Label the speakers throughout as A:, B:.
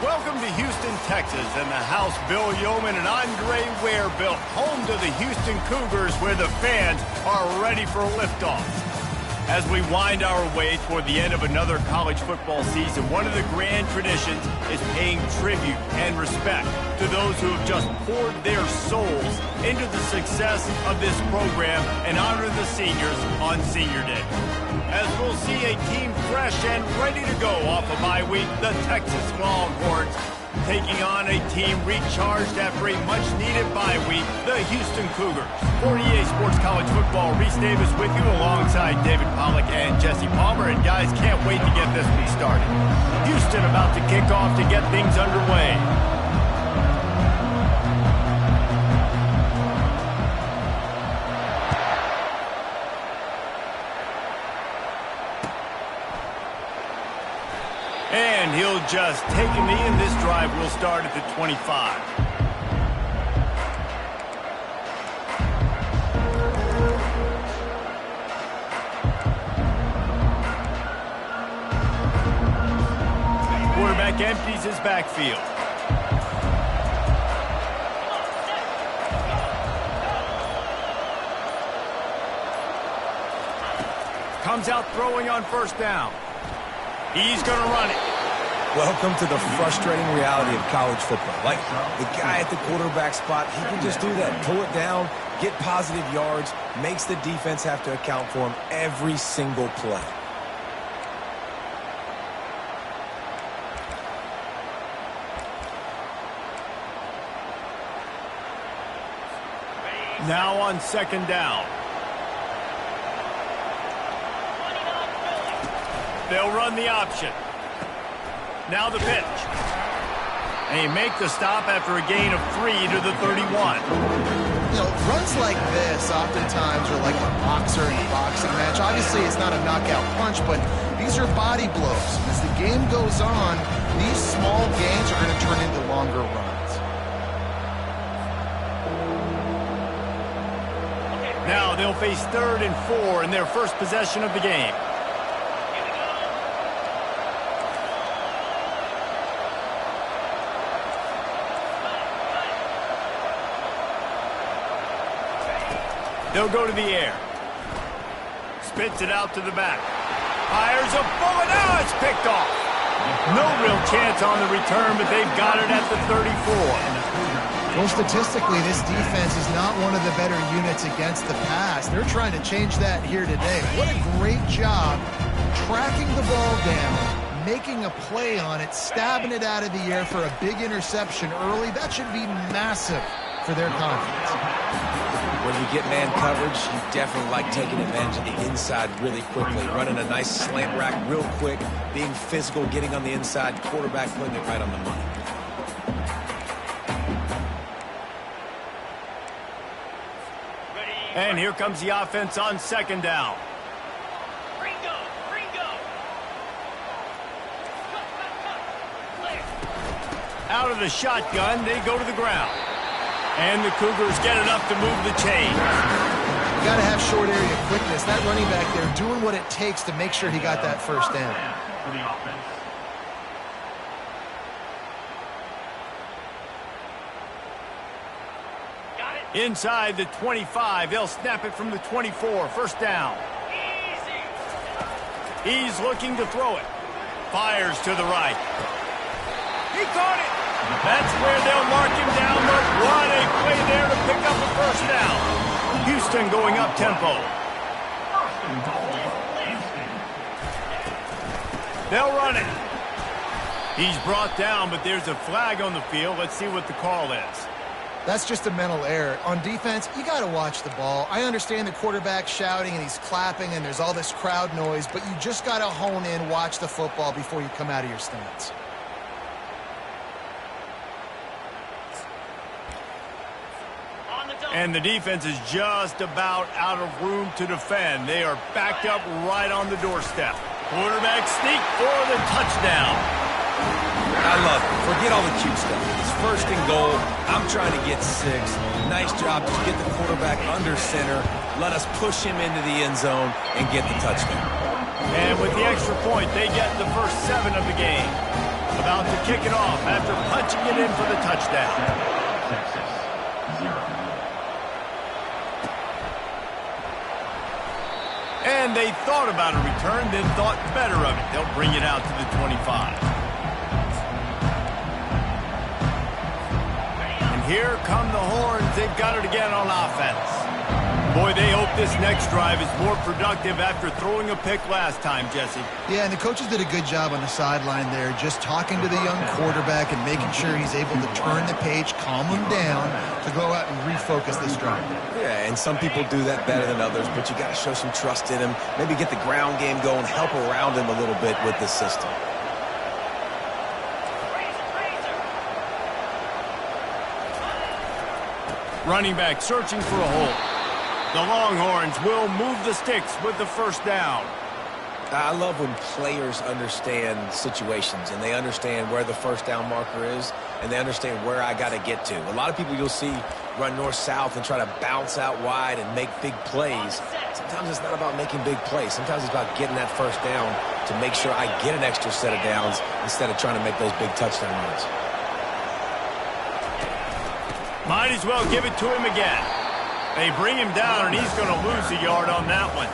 A: Welcome to Houston, Texas, and the house Bill Yeoman and Andre Ware built, home to the Houston Cougars, where the fans are ready for liftoff. As we wind our way toward the end of another college football season, one of the grand traditions is paying tribute and respect to those who have just poured their souls into the success of this program and honor the seniors on Senior Day. As we'll see a team fresh and ready to go off a bye week, the Texas Longhorns taking on a team recharged after a much-needed bye week, the Houston Cougars. For EA Sports College Football, Reese Davis with you alongside David Pollack and Jesse Palmer. And guys, can't wait to get this one started. Houston about to kick off to get things underway. And he'll just take a knee, and this drive will start at the 25. Quarterback empties his backfield. Comes out throwing on first down. He's going to run it.
B: Welcome to the frustrating reality of college football. Like, the guy at the quarterback spot, he can just do that. Pull it down, get positive yards, makes the defense have to account for him every single play.
A: Now on second down. They'll run the option. Now the pitch. And he make the stop after a gain of 3 to the 31.
C: You know, runs like this oftentimes are like a boxer in a boxing match. Obviously, it's not a knockout punch, but these are body blows. As the game goes on, these small gains are going to turn into longer runs.
A: Now they'll face 3rd and 4 in their first possession of the game. They'll go to the air. Spits it out to the back. Fires a bullet. Now it's picked off. No real chance on the return, but they've got it at the 34.
C: Well, statistically, this defense is not one of the better units against the pass. They're trying to change that here today. What a great job tracking the ball down, making a play on it, stabbing it out of the air for a big interception early. That should be massive for their confidence.
B: When you get man coverage, you definitely like taking advantage of the inside really quickly, running a nice slant rack real quick, being physical, getting on the inside, quarterback putting it right on the money.
A: And here comes the offense on second down. Out of the shotgun, they go to the ground. And the Cougars get enough to move the chains.
C: You got to have short area quickness. That running back there doing what it takes to make sure he got that first down.
A: Inside the 25, they'll snap it from the 24. First down. He's looking to throw it. Fires to the right. He caught it. That's where they'll mark him down, but what a play there to pick up a first down. Houston going up tempo. They'll run it. He's brought down, but there's a flag on the field. Let's see what the call is.
C: That's just a mental error. On defense, you got to watch the ball. I understand the quarterback shouting and he's clapping and there's all this crowd noise, but you just got to hone in, watch the football before you come out of your stance.
A: And the defense is just about out of room to defend. They are backed up right on the doorstep. Quarterback sneak for the touchdown.
B: I love it. Forget all the cute stuff. It's 1st and goal. I'm trying to get 6. Nice job. Just get the quarterback under center. Let us push him into the end zone and get the touchdown.
A: And with the extra point, they get the first 7 of the game. About to kick it off after punching it in for the touchdown. And they thought about a return, then thought better of it. They'll bring it out to the 25. And here come the horns. They've got it again on offense. Boy, they hope this next drive is more productive after throwing a pick last time, Jesse.
C: Yeah, and the coaches did a good job on the sideline there, just talking to the young quarterback and making sure he's able to turn the page, calm him down, to go out and refocus this drive.
B: Yeah, and some people do that better than others, but you got to show some trust in him, maybe get the ground game going, help around him a little bit with the system.
A: Running back searching for a hole. The Longhorns will move the sticks with the first down.
B: I love when players understand situations and they understand where the first down marker is and they understand where I got to get to. A lot of people you'll see run north-south and try to bounce out wide and make big plays. Sometimes it's not about making big plays. Sometimes it's about getting that first down to make sure I get an extra set of downs instead of trying to make those big touchdown runs.
A: Might as well give it to him again. They bring him down, and he's going to lose a yard on that one.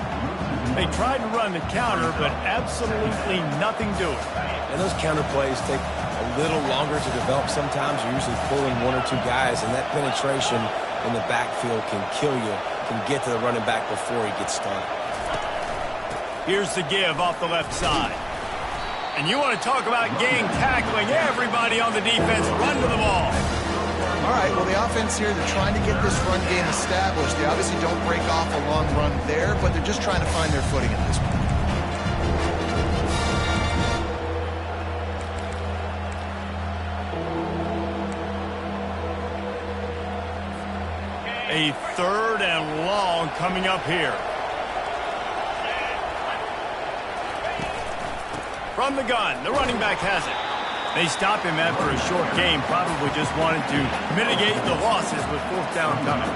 A: They tried to run the counter, but absolutely nothing doing.
B: And those counter plays take a little longer to develop sometimes. You're usually pulling one or two guys, and that penetration in the backfield can kill you, can get to the running back before he gets started.
A: Here's the give off the left side. And you want to talk about gang tackling. Everybody on the defense run to the ball.
C: All right, well, the offense here, they're trying to get this run game established. They obviously don't break off a long run there, but they're just trying to find their footing at this point.
A: A 3rd and long coming up here. From the gun, the running back has it. They stop him after a short game, probably just wanted to mitigate the losses with 4th down coming.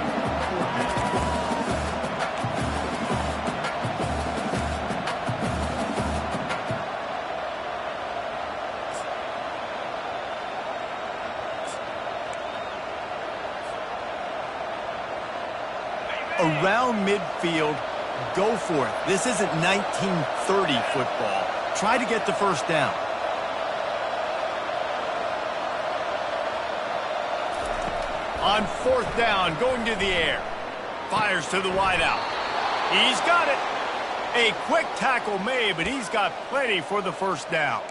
A: Around midfield, go for it. This isn't 1930 football. Try to get the first down. On 4th down, going to the air. Fires to the wideout. He's got it. A quick tackle made, but he's got plenty for the first down.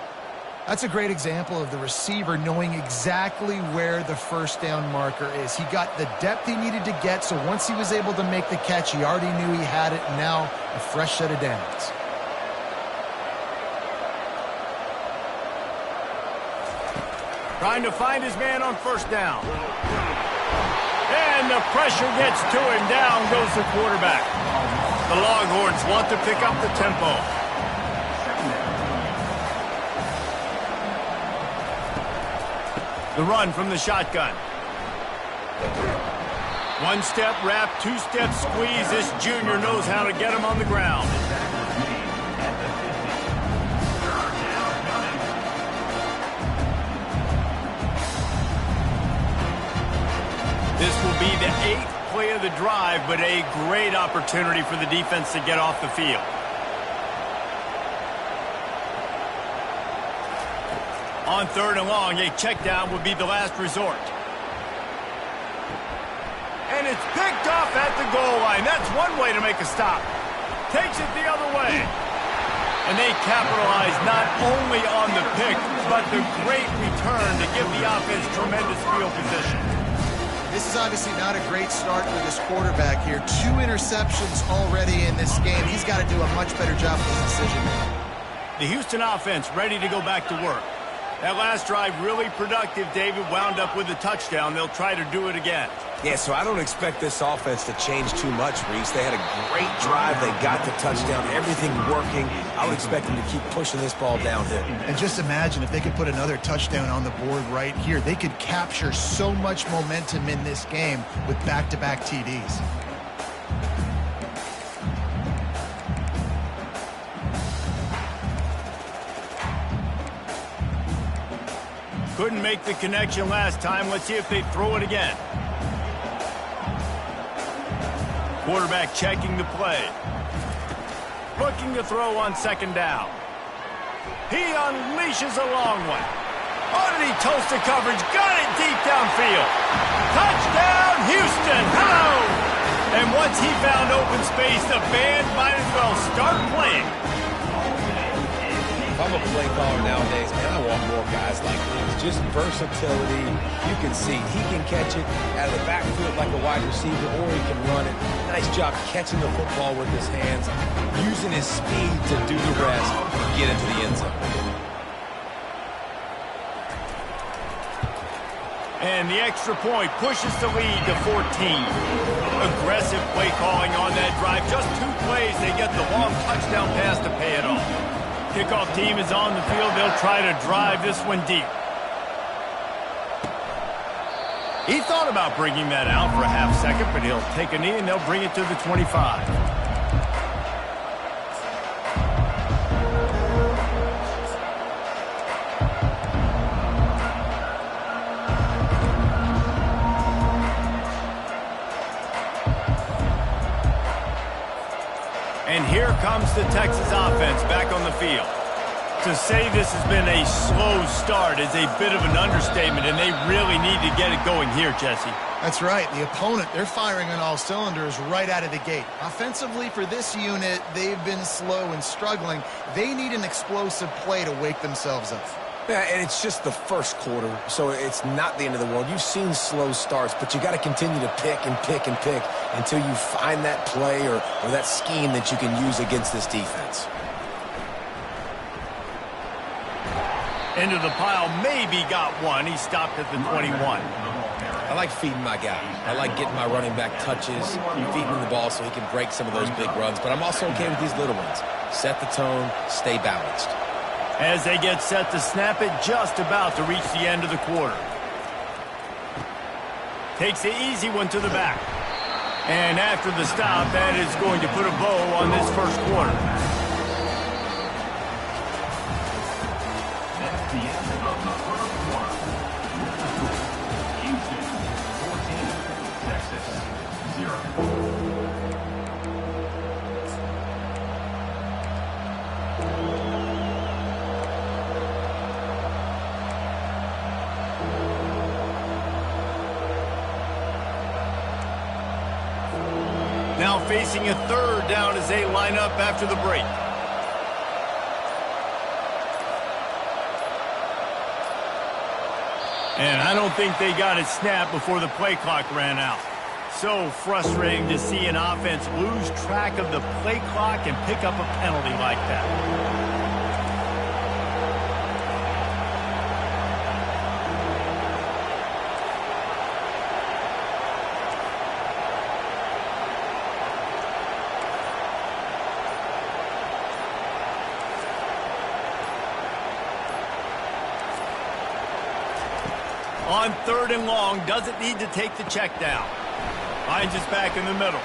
C: That's a great example of the receiver knowing exactly where the first down marker is. He got the depth he needed to get, so once he was able to make the catch, he already knew he had it, and now a fresh set of downs.
A: Trying to find his man on 1st down. And the pressure gets to him. Down goes the quarterback. The Longhorns want to pick up the tempo. The run from the shotgun. 1-step wrap, 2-step squeeze. This junior knows how to get him on the ground. This will be the 8th play of the drive, but a great opportunity for the defense to get off the field. On 3rd and long, a check down would be the last resort. And it's picked off at the goal line. That's one way to make a stop. Takes it the other way. And they capitalize not only on the pick, but the great return to give the offense tremendous field position.
C: This is obviously not a great start for this quarterback here. 2 interceptions already in this game. He's got to do a much better job with his decision making.
A: The Houston offense ready to go back to work. That last drive really productive. David wound up with a touchdown. They'll try to do it again.
B: Yeah, so I don't expect this offense to change too much, Reese. They had a great drive. They got the touchdown. Everything working. I would expect them to keep pushing this ball downhill.
C: And just imagine if they could put another touchdown on the board right here. They could capture so much momentum in this game with back-to-back TDs.
A: Couldn't make the connection last time. Let's see if they throw it again. Quarterback checking the play. Looking to throw on second down. He unleashes a long one. Oh, did he toast the coverage? Got it deep downfield. Touchdown, Houston. Hello! And once he found open space, the band might as well start playing.
B: If I'm a play caller nowadays, man, I want more guys like this. Just versatility. You can see he can catch it out of the backfield like a wide receiver, or he can run it. Nice job catching the football with his hands, using his speed to do the rest and get into the end zone.
A: And the extra point pushes the lead to 14. Aggressive play calling on that drive. Just 2 plays, they get the long touchdown pass to pay it off. Kickoff team is on the field. They'll try to drive this one deep. He thought about bringing that out for a half second, but he'll take a knee and they'll bring it to the 25. And here comes the Texas offense back on the field. To say this has been a slow start is a bit of an understatement, and they really need to get it going here, Jesse.
C: That's right. The opponent, they're firing on all cylinders right out of the gate. Offensively, for this unit, they've been slow and struggling. They need an explosive play to wake themselves up.
B: Yeah, and it's just the first quarter, so it's not the end of the world. You've seen slow starts, but you got to continue to pick and pick and pick until you find that play or that scheme that you can use against this defense.
A: Into the pile, maybe got one. He stopped at the 21.
B: I like feeding my guy. I like getting my running back touches, feeding him the ball so he can break some of those big runs, but I'm also okay with these little ones. Set the tone, stay balanced.
A: As they get set to snap it, just about to reach the end of the quarter. Takes the easy one to the back. And after the stop, that is going to put a bow on this first quarter.
D: That's the end of the first quarter. Houston 14, Texas 0.
A: Now facing a third down as they line up after the break. And I don't think they got it snapped before the play clock ran out. So frustrating to see an offense lose track of the play clock and pick up a penalty like that. On third and long, doesn't need to take the check down. Finds his back in the middle.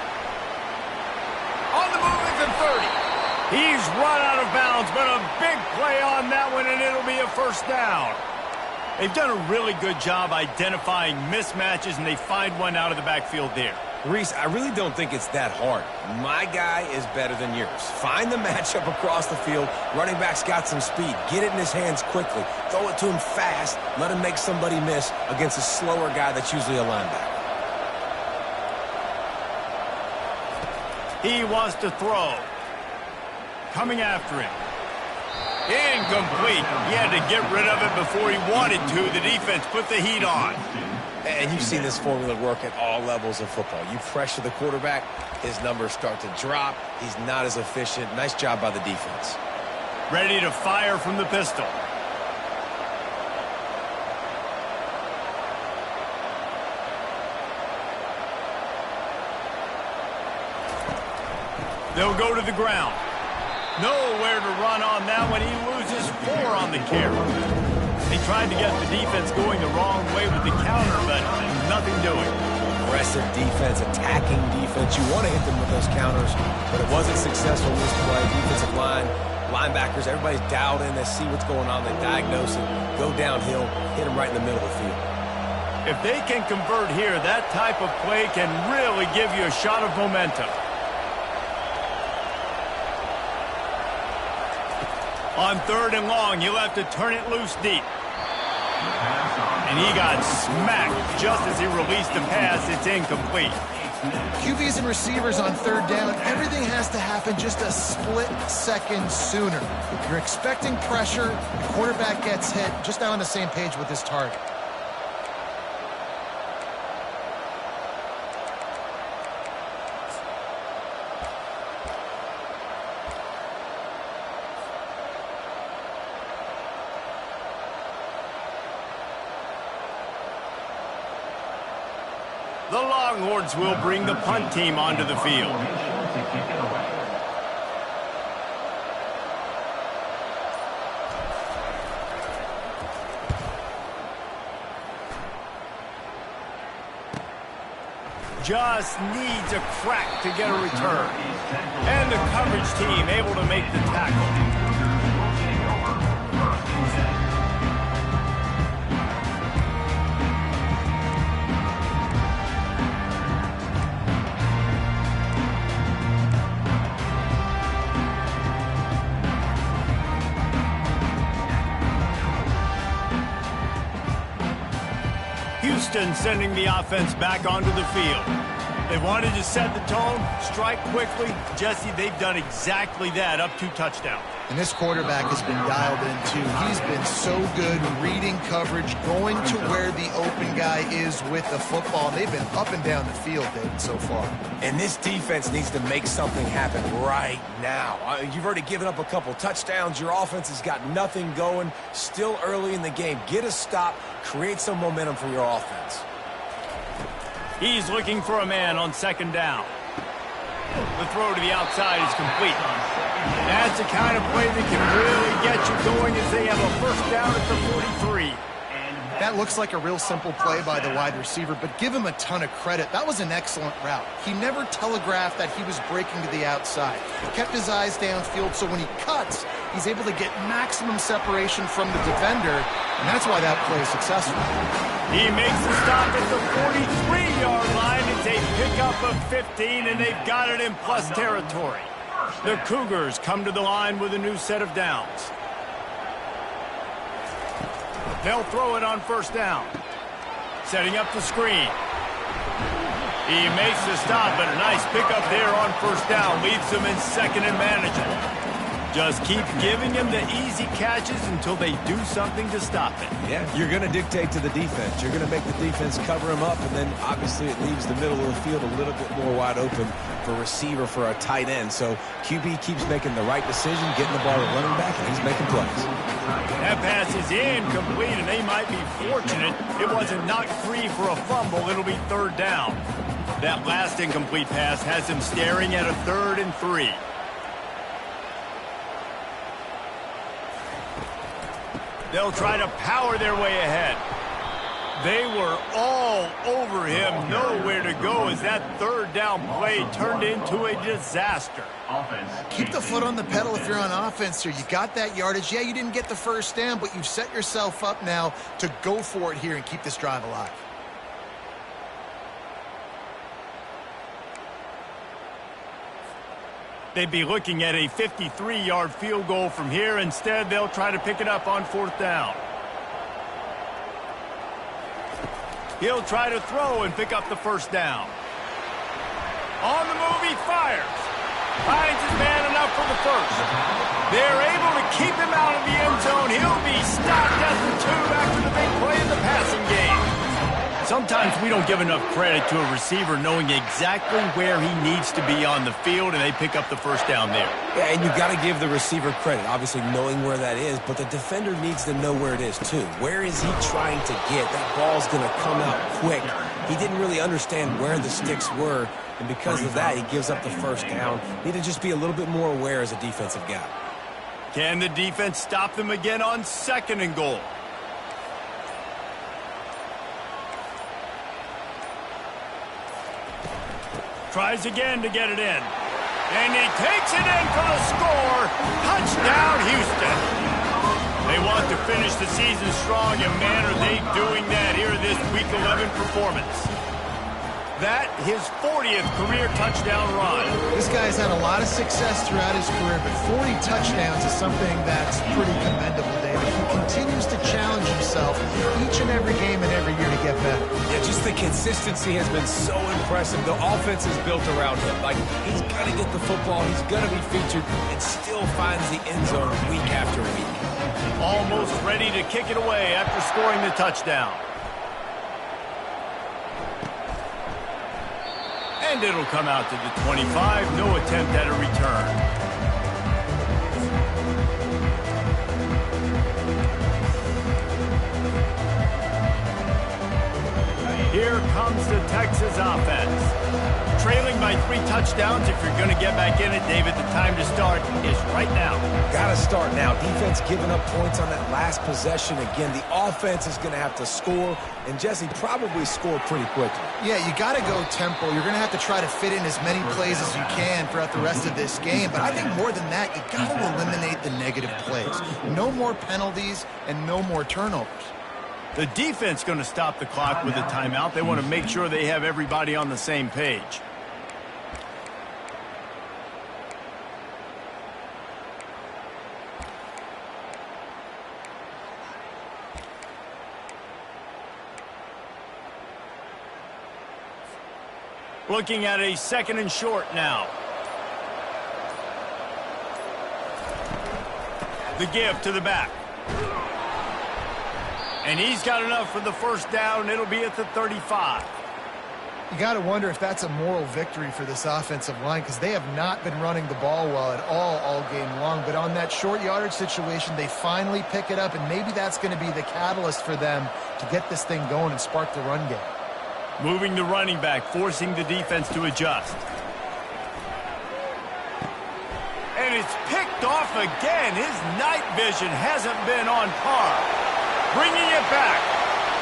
A: On the move at the 30. He's run out of bounds, but a big play on that one, and it'll be a first down. They've done a really good job identifying mismatches, and they find one out of the backfield there.
B: Reese, I really don't think it's that hard. My guy is better than yours. Find the matchup across the field. Running back's got some speed. Get it in his hands quickly. Throw it to him fast. Let him make somebody miss against a slower guy that's usually a linebacker.
A: He wants to throw. Coming after him. Incomplete. He had to get rid of it before he wanted to. The defense put the heat on.
B: And you've seen this formula work at all levels of football. You pressure the quarterback, his numbers start to drop. He's not as efficient. Nice job by the defense.
A: Ready to fire from the pistol. They'll go to the ground. Nowhere to run on that one. He loses 4 on the carry. They tried to get the defense going the wrong way with the counter, but nothing doing.
B: Aggressive defense, attacking defense. You want to hit them with those counters, but it wasn't successful in this play. Defensive line Linebackers, everybody's dialed in. They see what's going on. They diagnose it, go downhill, hit them right in the middle of the field.
A: If they can convert here, that type of play can really give you a shot of momentum. On 3rd and long, he'll have to turn it loose deep. And he got smacked just as he released the pass. It's incomplete.
C: QBs and receivers on 3rd down, everything has to happen just a split second sooner. You're expecting pressure, the quarterback gets hit, just not on the same page with his target.
A: The Longhorns will bring the punt team onto the field. Just needs a crack to get a return. And the coverage team able to make the tackle. Houston sending the offense back onto the field. They wanted to set the tone, strike quickly. Jesse, they've done exactly that, up 2 touchdowns.
C: And this quarterback has been dialed in, too. He's been so good reading coverage, going to where the open guy is with the football. And they've been up and down the field, David, so far.
B: And this defense needs to make something happen right now. You've already given up a couple touchdowns. Your offense has got nothing going. Still early in the game. Get a stop. Create some momentum for your offense.
A: He's looking for a man on 2nd down. The throw to the outside is complete. That's the kind of play that can really get you going as they have a 1st down at the 43.
C: That looks like a real simple play by the wide receiver, but give him a ton of credit. That was an excellent route. He never telegraphed that he was breaking to the outside. He kept his eyes downfield, so when he cuts, he's able to get maximum separation from the defender, and that's why that play is successful.
A: He makes the stop at the 43-yard line. It's a pickup of 15, and they've got it in plus territory. The Cougars come to the line with a new set of downs. They'll throw it on 1st down. Setting up the screen. He makes the stop, but a nice pickup there on 1st down. Leaves them in 2nd and manageable. Just keep giving him the easy catches until they do something to stop it.
B: Yeah, you're going to dictate to the defense. You're going to make the defense cover him up, and then obviously it leaves the middle of the field a little bit more wide open for receiver, for a tight end. So QB keeps making the right decision, getting the ball to running back, and he's making plays.
A: That pass is incomplete, and they might be fortunate it wasn't knocked free for a fumble. It'll be 3rd down. That last incomplete pass has him staring at a 3rd and 3. They'll try to power their way ahead. They were all over him, nowhere to go as that 3rd down play turned into a disaster.
C: Keep the foot on the pedal if you're on offense here. You got that yardage. Yeah, you didn't get the 1st down, but you've set yourself up now to go for it here and keep this drive alive.
A: They'd be looking at a 53-yard field goal from here. Instead, they'll try to pick it up on 4th down. He'll try to throw and pick up the 1st down. On the move, he fires. Finds his man enough for the 1st. They're able to keep him out of the end zone. He'll be stopped at the 2 after the big play in the passing game. Sometimes we don't give enough credit to a receiver knowing exactly where he needs to be on the field, and they pick up the 1st down there.
B: Yeah, and you've got to give the receiver credit, obviously knowing where that is, but the defender needs to know where it is too. Where is he trying to get? That ball's going to come out quick. He didn't really understand where the sticks were, and because of that, he gives up the 1st down. Need to just be a little bit more aware as a defensive guy.
A: Can the defense stop them again on 2nd and goal? Tries again to get it in. And he takes it in for the score. Touchdown, Houston. They want to finish the season strong, and man, are they doing that here in this Week 11 performance. That, his 40th career touchdown run.
C: This guy's had a lot of success throughout his career, but 40 touchdowns is something that's pretty commendable, David. He continues to challenge himself each and every game and every year to get better.
B: Yeah, just the consistency has been so impressive. The offense is built around him. Like, he's got to get the football, he's going to be featured, and still finds the end zone week after week.
A: Almost ready to kick it away after scoring the touchdown. And it'll come out to the 25. No attempt at a return. Here comes the Texas offense. Trailing by 3 touchdowns. If you're going to get back in it, David, the time to start is right now.
B: Got to start now. Defense giving up points on that last possession. Again, the offense is going to have to score, and Jesse probably score pretty quickly.
C: Yeah, you got to go tempo. You're going to have to try to fit in as many plays as you can throughout the rest of this game. But I think more than that, you got to eliminate the negative plays. No more penalties and no more turnovers.
A: The defense going to stop the clock with a timeout. They want to make sure they have everybody on the same page. Looking at a 2nd and short now. The give to the back. And he's got enough for the first down. It'll be at the 35.
C: You got to wonder if that's a moral victory for this offensive line, because they have not been running the ball well at all game long. But on that short yardage situation, they finally pick it up, and maybe that's going to be the catalyst for them to get this thing going and spark the run game.
A: Moving the running back, forcing the defense to adjust. And it's picked off again. His night vision hasn't been on par. Bringing it back.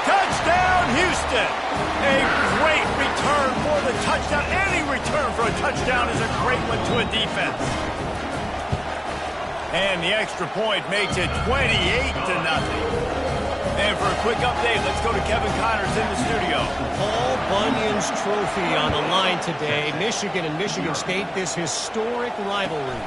A: Touchdown, Houston. A great return for the touchdown. Any return for a touchdown is a great one to a defense. And the extra point makes it 28-0. And for a quick update, let's go to Kevin Connors in the studio.
E: Paul Bunyan's trophy on the line today. Michigan and Michigan State, this historic rivalry.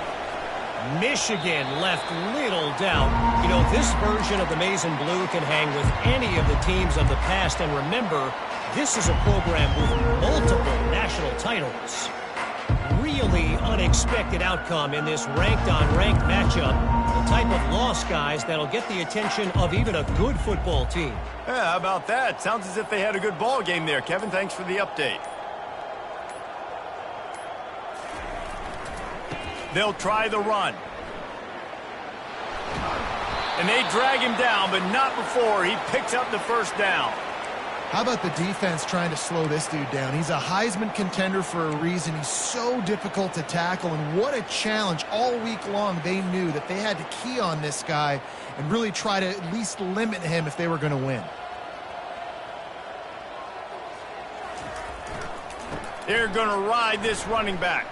E: Michigan left little doubt. You know, this version of the Maize and Blue can hang with any of the teams of the past. And remember, this is a program with multiple national titles. Really unexpected outcome in this ranked-on-ranked matchup. The type of loss, guys, that'll get the attention of even a good football team.
A: Yeah, how about that? Sounds as if they had a good ball game there. Kevin, thanks for the update. They'll try the run. And they drag him down, but not before he picks up the first down.
C: How about the defense trying to slow this dude down? He's a Heisman contender for a reason. He's so difficult to tackle, and what a challenge. All week long, they knew that they had to key on this guy and really try to at least limit him if they were going to win.
A: They're going to ride this running back.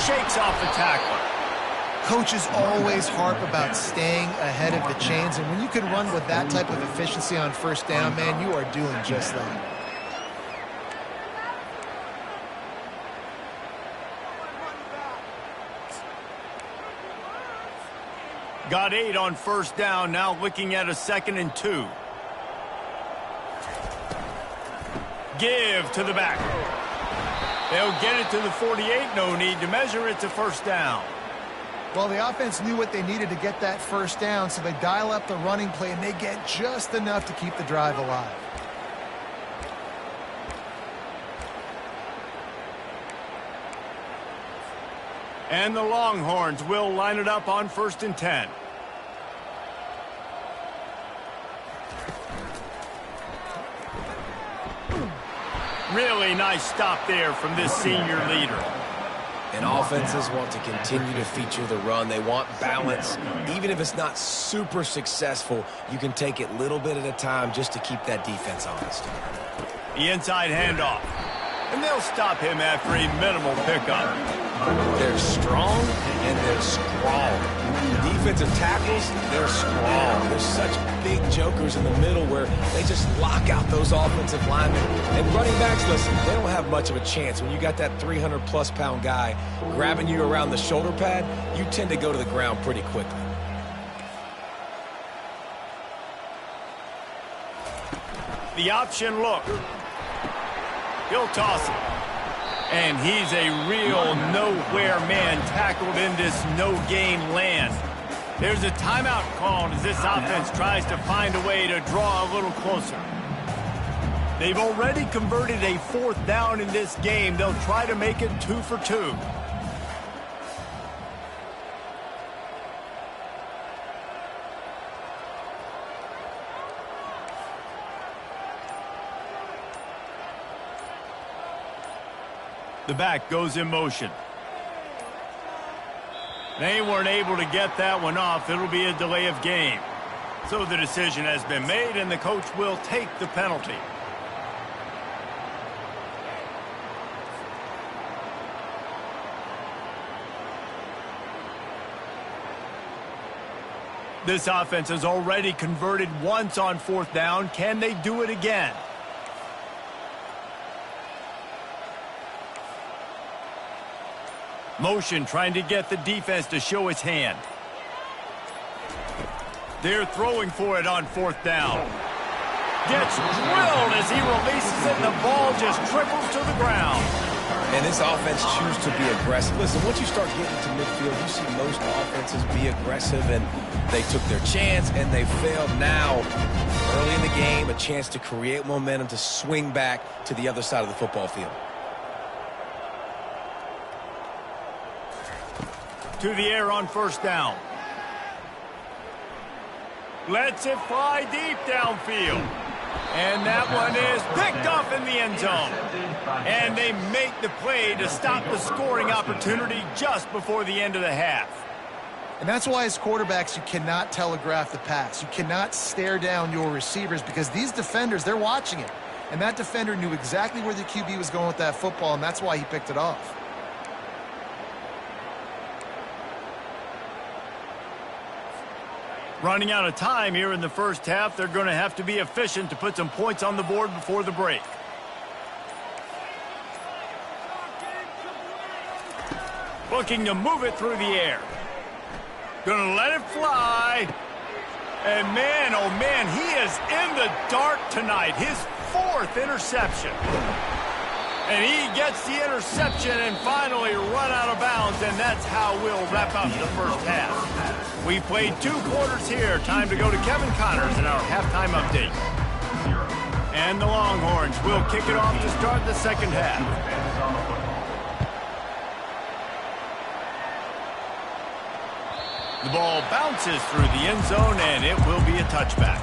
A: Shakes off the tackler.
C: Coaches always harp about staying ahead of the chains, and when you can run with that type of efficiency on first down, man, you are doing just that.
A: Got 8 on first down, now looking at a 2nd and 2. Give to the back. They'll get it to the 48, no need to measure it to first down.
C: Well, the offense knew what they needed to get that first down, so they dial up the running play, and they get just enough to keep the drive alive.
A: And the Longhorns will line it up on 1st and 10. Really nice stop there from this senior leader.
B: And offenses want to continue to feature the run. They want balance. Even if it's not super successful, you can take it little bit at a time just to keep that defense honest.
A: The inside handoff. And they'll stop him after a minimal pickup.
B: They're strong and they're strong. Defensive tackles, they're strong. There's such big jokers in the middle where they just lock out those offensive linemen. And running backs, listen, they don't have much of a chance. When you got that 300-plus pound guy grabbing you around the shoulder pad, you tend to go to the ground pretty quickly.
A: The option look. He'll toss it. And he's a real nowhere man tackled in this no-gain land. There's a timeout called as this offense tries to find a way to draw a little closer. They've already converted a 4th down in this game. They'll try to make it 2 for 2. The back goes in motion. They weren't able to get that one off. It'll be a delay of game. So the decision has been made, and the coach will take the penalty. This offense has already converted once on 4th down. Can they do it again? Motion trying to get the defense to show its hand. They're throwing for it on 4th down. Gets drilled as he releases it, and the ball just trickles to the ground.
B: And this offense chooses to be aggressive. Listen, once you start getting to midfield, you see most offenses be aggressive, and they took their chance, and they failed. Now, early in the game, a chance to create momentum to swing back to the other side of the football field.
A: To the air on 1st down. Lets it fly deep downfield. And that one is picked off in the end zone. And they make the play to stop the scoring opportunity just before the end of the half.
C: And that's why as quarterbacks you cannot telegraph the pass. You cannot stare down your receivers because these defenders, they're watching it. And that defender knew exactly where the QB was going with that football, and that's why he picked it off.
A: Running out of time here in the first half. They're going to have to be efficient to put some points on the board before the break. Looking to move it through the air. Going to let it fly. And man, oh man, he is in the dark tonight. His 4th interception. And he gets the interception and finally run out of bounds, and that's how we'll wrap up the first half. We played 2 quarters here. Time to go to Kevin Connors in our halftime update. And the Longhorns will kick it off to start the second half. The ball bounces through the end zone, and it will be a touchback.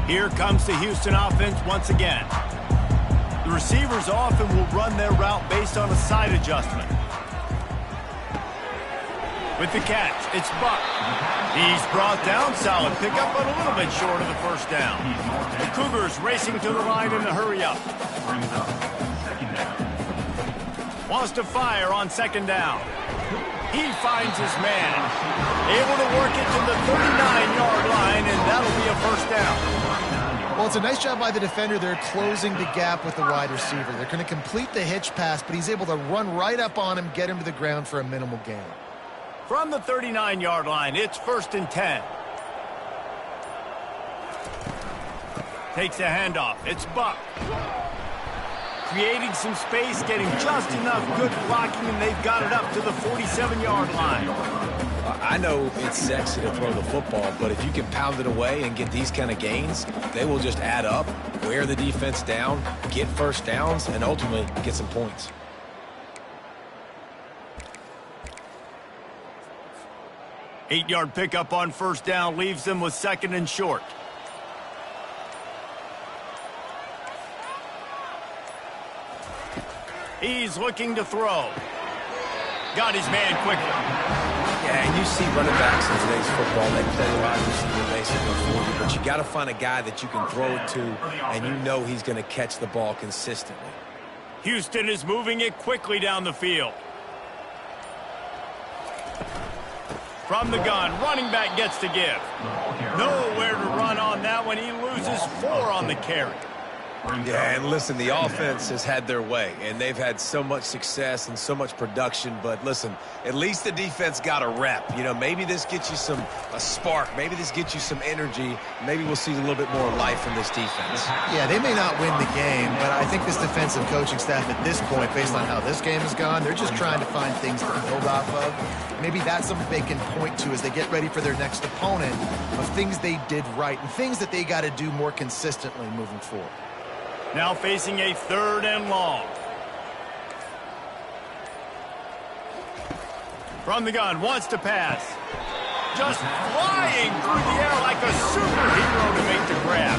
A: Here comes the Houston offense once again. The receivers often will run their route based on a side adjustment. With the catch, it's Buck. He's brought down, solid pickup, but a little bit short of the first down. The Cougars racing to the line in a hurry-up. Wants to fire on 2nd down. He finds his man. Able to work it to the 39-yard line, and that'll be a first down.
C: Well, it's a nice job by the defender. They're closing the gap with the wide receiver. They're going to complete the hitch pass, but he's able to run right up on him, get him to the ground for a minimal gain.
A: From the 39-yard line, it's 1st and 10. Takes a handoff. It's Buck. Creating some space, getting just enough good blocking, and they've got it up to the 47-yard line.
B: I know it's sexy to throw the football, but if you can pound it away and get these kind of gains, they will just add up, wear the defense down, get first downs, and ultimately get some points.
A: Eight-yard pickup on 1st down leaves them with 2nd and short. He's looking to throw. Got his man quickly.
B: Yeah, and you see running backs in today's football, they play wide receiver basically for you, but you got to find a guy that you can throw it to, and you know he's going to catch the ball consistently.
A: Houston is moving it quickly down the field. From the gun, running back gets to give. Nowhere to run on that one. He loses 4 on the carry.
B: Yeah, and listen, the offense has had their way, and they've had so much success and so much production. But listen, at least the defense got a rep. You know, maybe this gets you a spark. Maybe this gets you some energy. Maybe we'll see a little bit more life in this defense.
C: Yeah, they may not win the game, but I think this defensive coaching staff at this point, based on how this game has gone, they're just trying to find things to build off of. Maybe that's something they can point to as they get ready for their next opponent of things they did right and things that they got to do more consistently moving forward.
A: Now facing a 3rd and long. From the gun, wants to pass. Just flying through the air like a superhero to make the grab.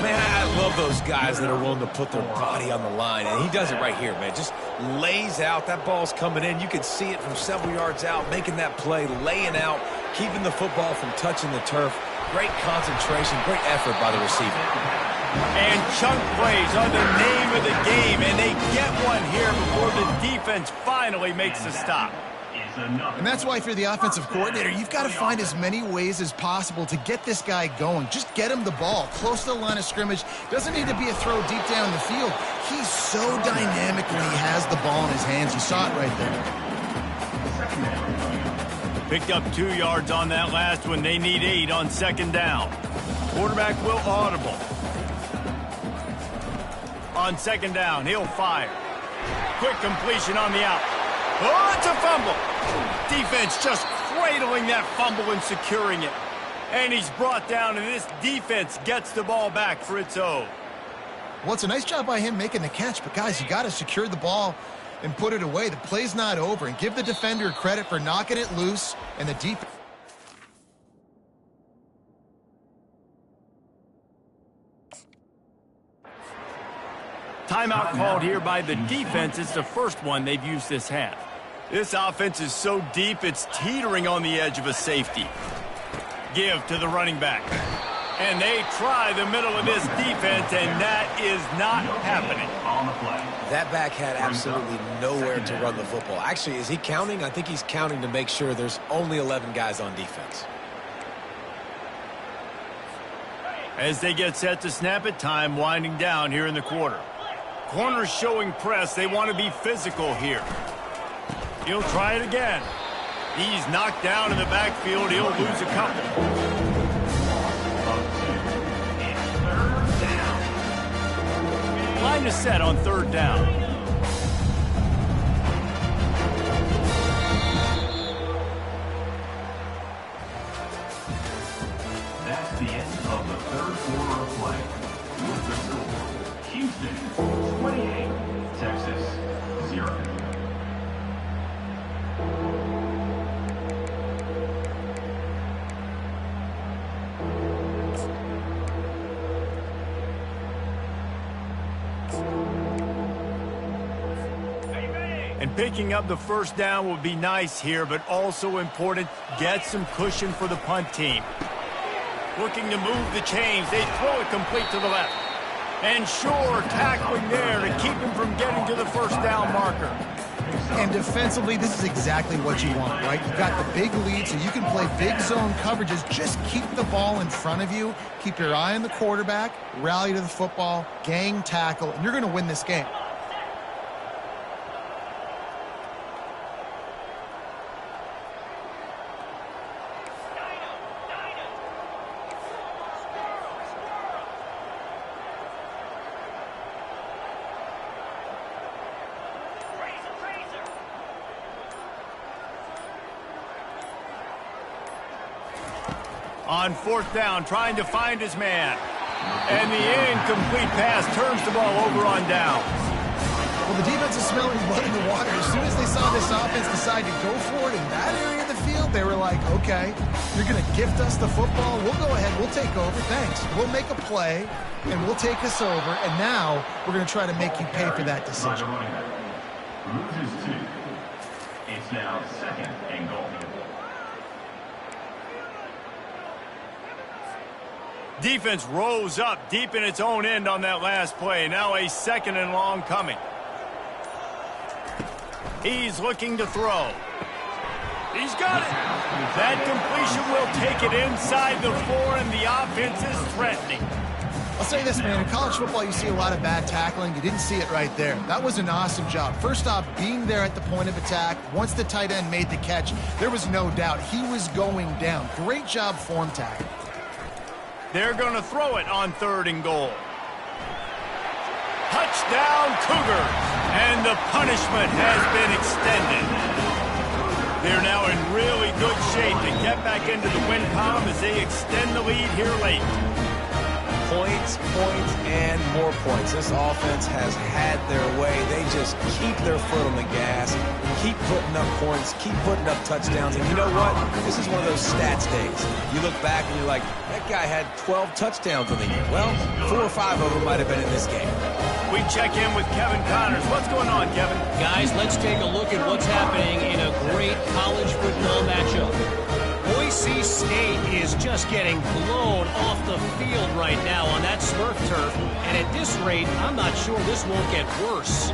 B: Man, I love those guys that are willing to put their body on the line, and he does it right here, man. Just lays out. That ball's coming in. You can see it from several yards out, making that play, laying out, keeping the football from touching the turf. Great concentration, great effort by the receiver.
A: And chunk plays are the name of the game, and they get one here before the defense finally makes the stop.
C: And that's why if you're the offensive coordinator, you've got to find as many ways as possible to get this guy going. Just get him the ball close to the line of scrimmage. Doesn't need to be a throw deep down the field. He so dynamically has the ball in his hands. You saw it right there.
A: Picked up 2 yards on that last one. They need 8 on 2nd down. Quarterback will audible. On 2nd down, he'll fire. Quick completion on the out. Oh, it's a fumble. Defense just cradling that fumble and securing it. And he's brought down, and this defense gets the ball back for its own.
C: Well, it's a nice job by him making the catch, but guys, you got to secure the ball and put it away. The play's not over, and give the defender credit for knocking it loose, and the defense.
A: Timeout called here by the defense. It's the first one they've used this half. This offense is so deep, it's teetering on the edge of a safety. Give to the running back. And they try the middle of this defense, and that is not happening.
B: That back had absolutely nowhere to run the football. Actually, is he counting? I think he's counting to make sure there's only 11 guys on defense.
A: As they get set to snap it, time winding down here in the quarter. Corners showing press. They want to be physical here. He'll try it again. He's knocked down in the backfield. He'll lose a couple. Line is set on 3rd down.
D: That's the end of the 3rd quarter of play. With the score, Houston 28, Texas 0.
A: And picking up the 1st down will be nice here, but also important, get some cushion for the punt team. Looking to move the chains. They throw it complete to the left. And sure, tackling there to keep him from getting to the 1st down marker.
C: And defensively, this is exactly what you want, right? You've got the big lead, so you can play big zone coverages. Just keep the ball in front of you. Keep your eye on the quarterback. Rally to the football. Gang tackle. And you're going to win this game.
A: On 4th down, trying to find his man. And the incomplete pass turns the ball over on downs.
C: Well, the defense is smelling blood in the water. As soon as they saw this offense decide to go for it in that area of the field, they were like, okay, you're going to gift us the football. We'll go ahead. We'll take over. Thanks. We'll make a play, and we'll take us over. And now we're going to try to make you pay for that decision.
D: Loses 2. It's now 2nd and goal.
A: Defense rose up deep in its own end on that last play. Now a 2nd and long coming. He's looking to throw. He's got it. That completion will take it inside the 4, and the offense is threatening.
C: I'll say this, man. In college football, you see a lot of bad tackling. You didn't see it right there. That was an awesome job. First off, being there at the point of attack. Once the tight end made the catch, there was no doubt he was going down. Great job form tackling.
A: They're going to throw it on 3rd and goal. Touchdown, Cougars. And the punishment has been extended. They're now in really good shape to get back into the win column as they extend the lead here late.
B: Points, points, and more points. This offense has had their way. They just keep their foot on the gas, keep putting up points, keep putting up touchdowns. And you know what? This is one of those stats days. You look back and you're like, that guy had 12 touchdowns in the year. Well, 4 or 5 of them might have been in this game.
A: We check in with Kevin Connors. What's going on, Kevin?
E: Guys, let's take a look at what's happening in a great college football matchup. Boise State is just getting blown off the field right now on that Smurf turf. And at this rate, I'm not sure this won't get worse.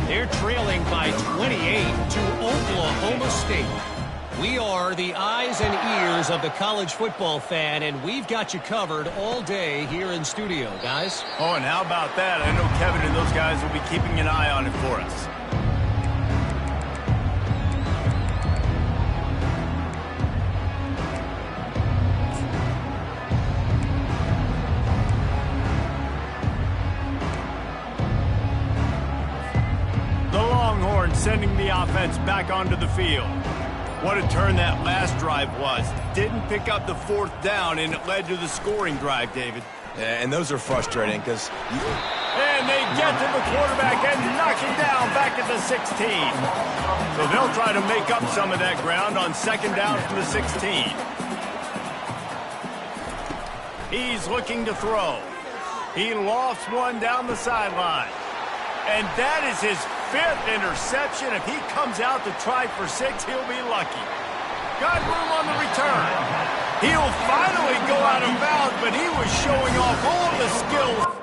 E: They're trailing by 28 to Oklahoma State. We are the eyes and ears of the college football fan, and we've got you covered all day here in studio, guys.
A: Oh, and how about that? I know Kevin and those guys will be keeping an eye on it for us. Sending the offense back onto the field. What a turn that last drive was. Didn't pick up the 4th down, and it led to the scoring drive, David.
B: Yeah, and those are frustrating because...
A: And they get to the quarterback and knock him down back at the 16. So they'll try to make up some of that ground on 2nd down from the 16. He's looking to throw. He lofts one down the sideline. And that is his 5th interception. If he comes out to try for 6, he'll be lucky. Got room on the return. He'll finally go out of bounds, but he was showing off all the skills.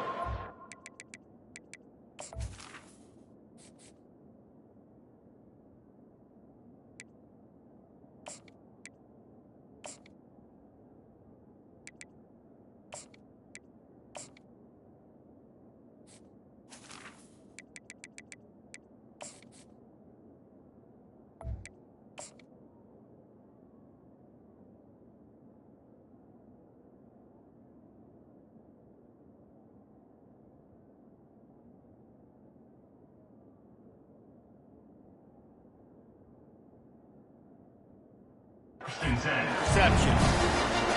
A: Interception.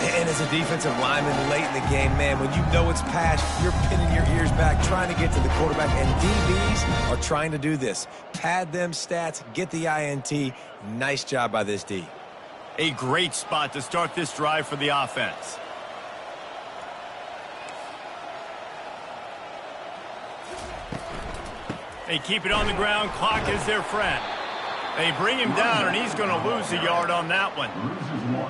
B: And as a defensive lineman late in the game, man, when you know it's pass, you're pinning your ears back, trying to get to the quarterback, and DBs are trying to do this. Pad them stats, get the INT. Nice job by this D.
A: A great spot to start this drive for the offense. They keep it on the ground. Clock is their friend. They bring him down, and he's going to lose a yard on that one.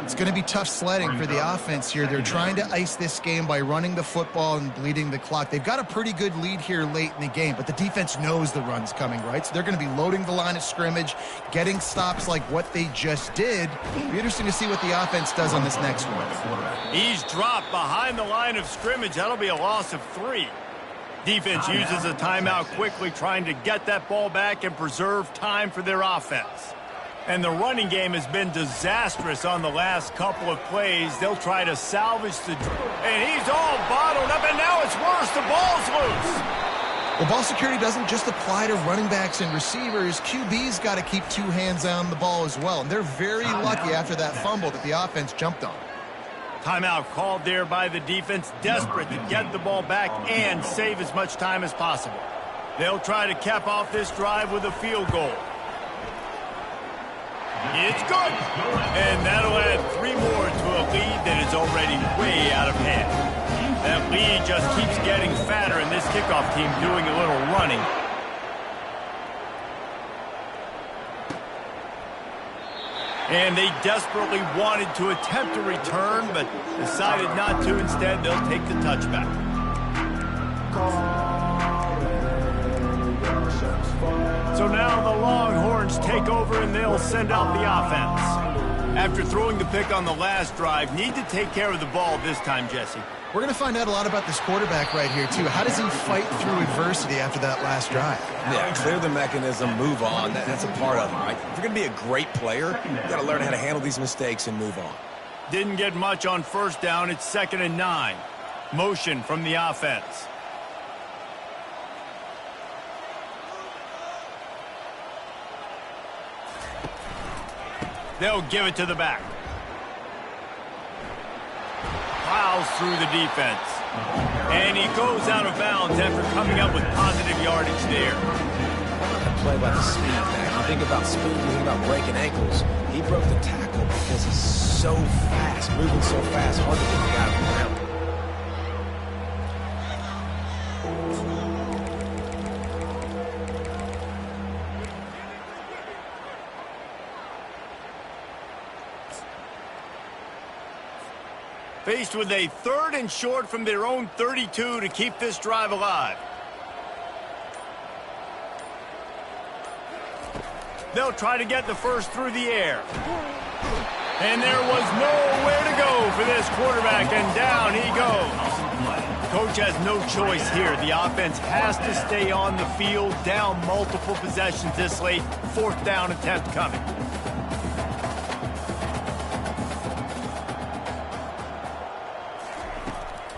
C: It's going to be tough sledding for the offense here. They're trying to ice this game by running the football and bleeding the clock. They've got a pretty good lead here late in the game, but the defense knows the run's coming, right? So they're going to be loading the line of scrimmage, getting stops like what they just did. It'll be interesting to see what the offense does on this next one.
A: He's dropped behind the line of scrimmage. That'll be a loss of 3. Defense uses a timeout quickly, trying to get that ball back and preserve time for their offense. And the running game has been disastrous on the last couple of plays. They'll try to salvage the... And he's all bottled up, and now it's worse. The ball's loose.
C: Well, ball security doesn't just apply to running backs and receivers. QB's got to keep 2 hands on the ball as well. And they're very lucky after that fumble that the offense jumped on.
A: Timeout called there by the defense, desperate to get the ball back and save as much time as possible. They'll try to cap off this drive with a field goal. It's good. And that'll add 3 more to a lead that is already way out of hand. That lead just keeps getting fatter, and this kickoff team doing a little running. And they desperately wanted to attempt a return, but decided not to. Instead, they'll take the touchback. So now the Longhorns take over, and they'll send out the offense. After throwing the pick on the last drive, need to take care of the ball this time, Jesse.
C: We're going to find out a lot about this quarterback right here, too. How does he fight through adversity after that last drive?
B: Yeah, clear the mechanism, move on. That's a part of it, right? If you're going to be a great player, you got to learn how to handle these mistakes and move on.
A: Didn't get much on first down. It's 2nd and 9. Motion from the offense. They'll give it to the back. Plows through the defense. And he goes out of bounds after coming up with positive yardage there.
B: Play about the speed, man. You think about speed, you think about breaking ankles. He broke the tackle because he's so fast, moving so fast, hard to get the guy on the ground.
A: Faced with a 3rd and short from their own 32 to keep this drive alive. They'll try to get the first through the air. And there was nowhere to go for this quarterback, and down he goes. Coach has no choice here. The offense has to stay on the field, down multiple possessions this late. 4th down attempt coming.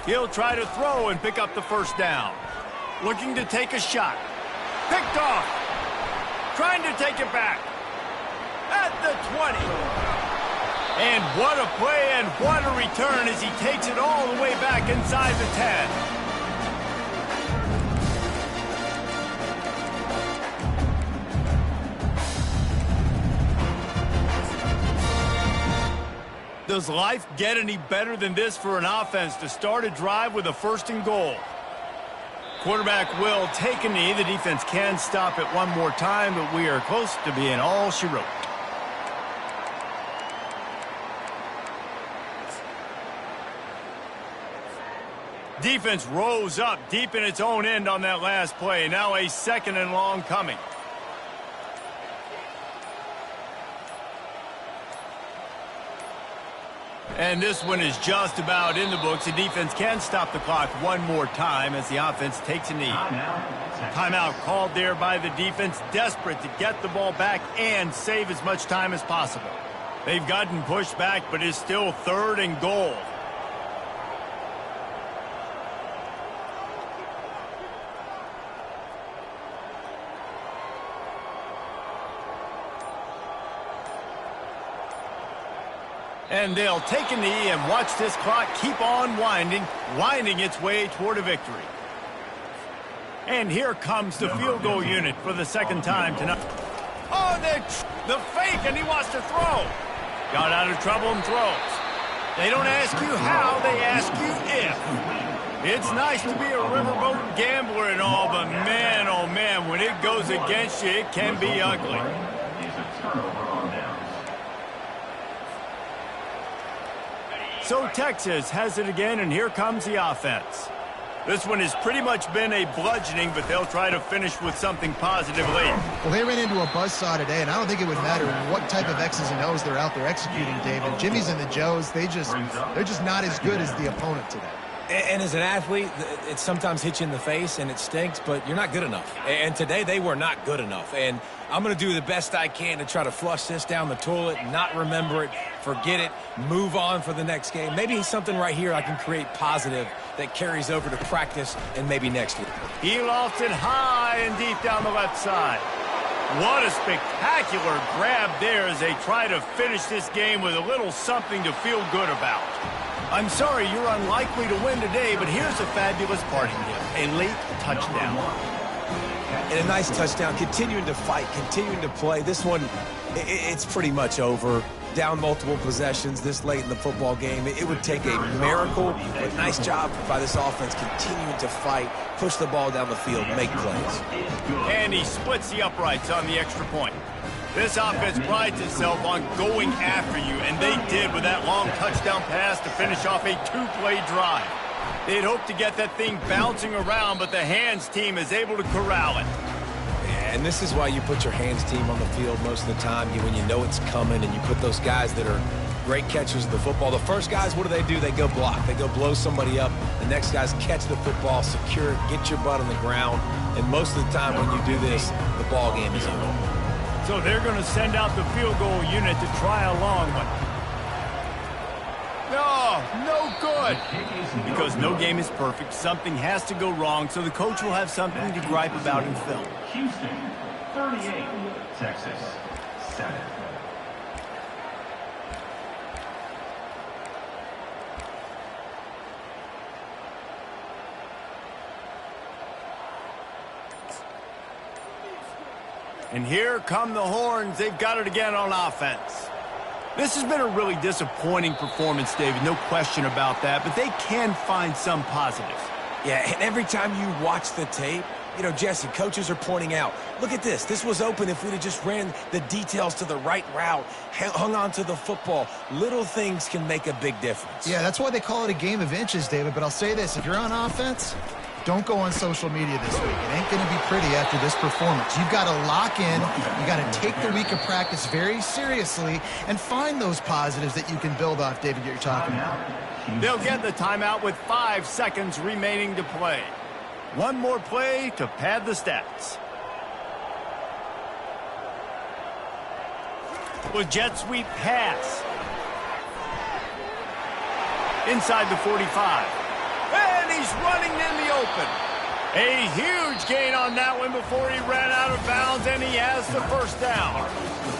A: He'll try to throw and pick up the first down. Looking to take a shot. Picked off. Trying to take it back. At the 20. And what a play and what a return as he takes it all the way back inside the 10. Does life get any better than this for an offense to start a drive with a 1st and goal? Quarterback will take a knee. The defense can stop it one more time, but we are close to being all she wrote. Defense rose up deep in its own end on that last play. Now a 2nd and long coming. And this one is just about in the books. The defense can stop the clock one more time as the offense takes a knee. Timeout called there by the defense, desperate to get the ball back and save as much time as possible. They've gotten pushed back, but it's still 3rd and goal. And they'll take a knee and watch this clock keep on winding its way toward a victory. And here comes the field goal unit for the 2nd time tonight. Oh, the fake, and he wants to throw. Got out of trouble and throws. They don't ask you how, they ask you if. It's nice to be a riverboat gambler and all, but man, oh man, when it goes against you, it can be ugly. So Texas has it again, and here comes the offense. This one has pretty much been a bludgeoning, but they'll try to finish with something positive late.
C: Well, they ran into a buzzsaw today, and I don't think it would matter what type of X's and O's they're out there executing, David. Jimmy's and the Joes, they're just not as good as the opponent today.
B: And as an athlete, it sometimes hits you in the face and it stinks, but you're not good enough. And today they were not good enough. And I'm going to do the best I can to try to flush this down the toilet, not remember it, forget it, move on for the next game. Maybe something right here I can create positive that carries over to practice and maybe next week.
A: He lofts it high and deep down the left side. What a spectacular grab there as they try to finish this game with a little something to feel good about. I'm sorry you're unlikely to win today, but here's a fabulous parting gift, a late touchdown.
B: And a nice touchdown, continuing to fight, continuing to play. This one, it's pretty much over. down multiple possessions this late in the football game. It would take a miracle, but nice job by this offense continuing to fight, push the ball down the field, make plays.
A: And he splits the uprights on the extra point. This offense prides itself on going after you, and they did with that long touchdown pass to finish off a two-play drive. They'd hoped to get that thing bouncing around, but the hands team is able to corral it.
B: And this is why you put your hands team on the field most of the time, when you know it's coming, and you put those guys that are great catchers of the football. The first guys, what do? They go block. They go blow somebody up. The next guys catch the football, secure it, get your butt on the ground. And most of the time when you do this, the ball game is over.
A: So they're going to send out the field goal unit to try a long one. No good. Because no game is perfect. Something has to go wrong, so the coach will have something to gripe about in film.
D: Houston, 38. Texas, 7.
A: And here come the horns. They've got it again on offense. This has been a really disappointing performance, David. No question about that, but they can find some positives.
B: Yeah, and every time you watch the tape, Jesse, coaches are pointing out, look at this. This was open if we'd have just ran the details to the right route, hung on to the football. Little things can make a big difference.
C: Yeah, that's why they call it a game of inches, David. But I'll say this, if you're on offense, don't go on social media this week. It ain't going to be pretty after this performance. You've got to lock in. You got to take the week of practice very seriously and find those positives that you can build off, David, you're talking about.
A: They'll get the timeout with 5 seconds remaining to play. One more play to pad the stats. With jet sweep pass. Inside the 45. And he's running in the open. A huge gain on that one before he ran out of bounds, and he has the first down.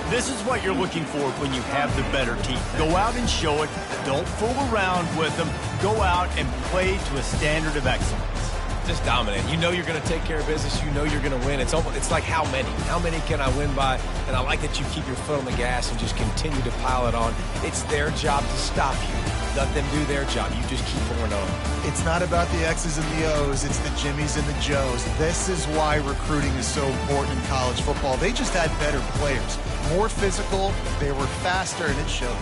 A: This is what you're looking for when you have the better team. Go out and show it. Don't fool around with them. Go out and play to a standard of excellence.
B: Just dominant. You know you're going to take care of business. You know you're going to win. It's like how many? How many can I win by? And I like that you keep your foot on the gas and just continue to pile it on. It's their job to stop you. Let them do their job. You just keep pouring on.
C: It's not about the X's and the O's. It's the Jimmies and the Joes. This is why recruiting is so important in college football. They just had better players. More physical. They were faster, and it showed.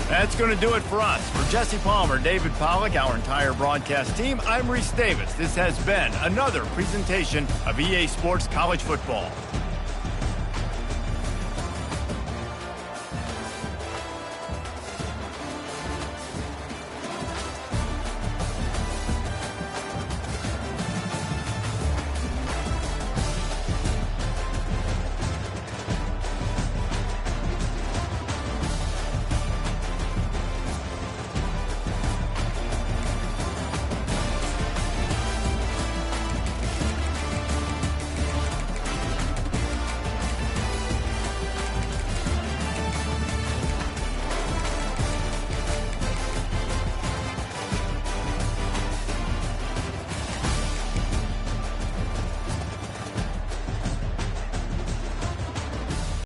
A: That's going to do it for us. For Jesse Palmer, David Pollack, our entire broadcast team, I'm Reese Davis. This has been another presentation of EA Sports College Football.